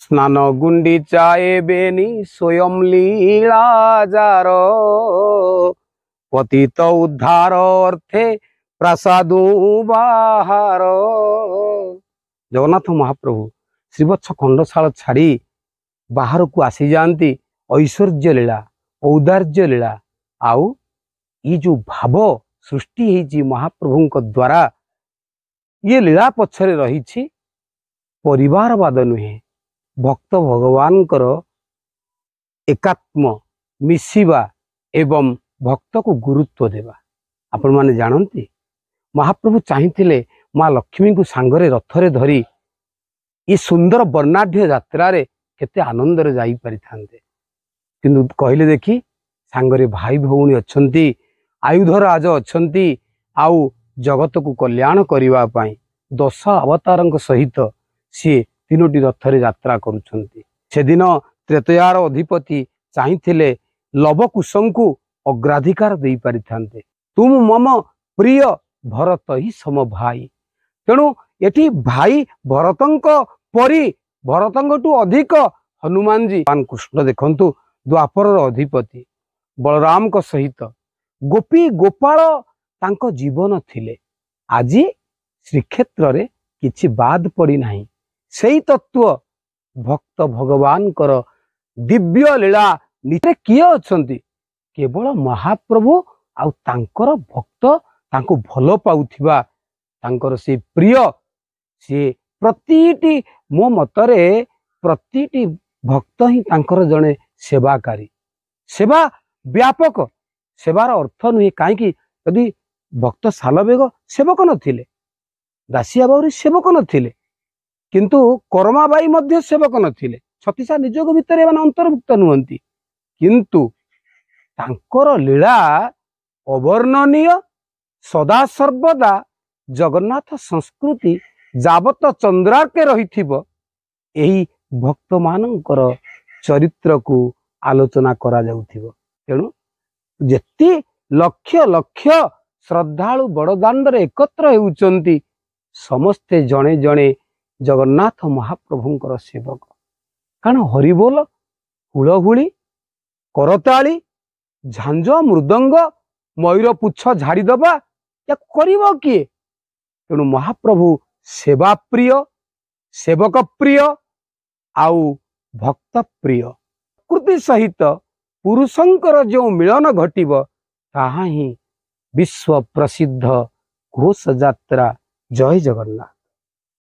स्नान गुंडीचा एबेनी स्वयं लीलाजार पतित उद्धार अर्थे प्रसादु बाहार। जगन्नाथ महाप्रभु श्रीवत्स खंडशाल छाड़ी बाहर को आसी जाती ऐश्वर्य लीला औदार्य लीला आउ ये जो भाव सृष्टि होती महाप्रभु द्वारा ये लीला पछरे रही परिवारवाद नुहे भक्त भगवान एकात्म मिसिबा एवं भक्त को गुरुत्व देवा। आपण माने जानती महाप्रभु चाहिए माँ लक्ष्मी को सांगरे रथरे धरी ये सुंदर वर्णाढ़ यात्रा रे केते आनंदरे जाई परिथांते किंतु कहले देखी सांगरे भाई भौणी अच्छंती आयुधराज अच्छंती आउ जगत को कल्याण करिवा पाई 10 अवतारंक सहित सी 3टी रथरे यात्रा करुछंती। से दिन त्रेतयार अधिपति चाहिए लवकुशं को अग्राधिकार दे पारिथांते। तुम मम प्रिय भरत ही सम भाई तेणु एठी भाई भरतंक परी भरतंकटू अधिक हनुमान जी भगवान कृष्ण देखंतु द्वापर अधिपति बलराम को सहित गोपी गोपाल तांको जीवन थिले। आज श्रीक्षेत्र रे किछि बाद पड़ी नाही सेई तत्व भक्त भगवान कर दिव्य लीला निजे किए अछंती केवल महाप्रभु आउ तांकर भक्त तांको भलो पाउथिबा तांकर से प्रिय से प्रतिटी मो मतरे प्रतिटी भक्त ही तांकर जने सेवाकारी सेवा व्यापक सेवार अर्थ नुहे कहीं यदि भक्त सालवेग सेवक नथिले दासिया बाउरी सेवक नथिले किंतु कर्माबाई मध्य सेवक नथिले छतीसा निजोग भितर एମାନେ अंतर्भुक्त नुहंती किंतु तांकर लीला अवर्णनीय सदा सर्वदा जगन्नाथ संस्कृति जावत चंद्राके रहिथिबो एही भक्त मानकर चरित्र को आलोचना करा जाउथिबो। तेणु जेती लक्ष लक्ष श्रद्धालु बड़दाण्ड एकत्र हेउचंती समस्ते जणे जणे जगन्नाथ महाप्रभुंकर सेवक कारण हरिबोल हुलहुली करताली झांझ मृदंग मयूर पुछ झाड़ीदबा या करिबो किए। तेणु महाप्रभु सेवा प्रिय सेवक प्रिय आउ भक्त प्रिय प्रकृति सहित पुरुषंकर जो मिलन घटिब ताहा ही विश्व प्रसिद्ध घोष यात्रा। जय जगन्नाथ।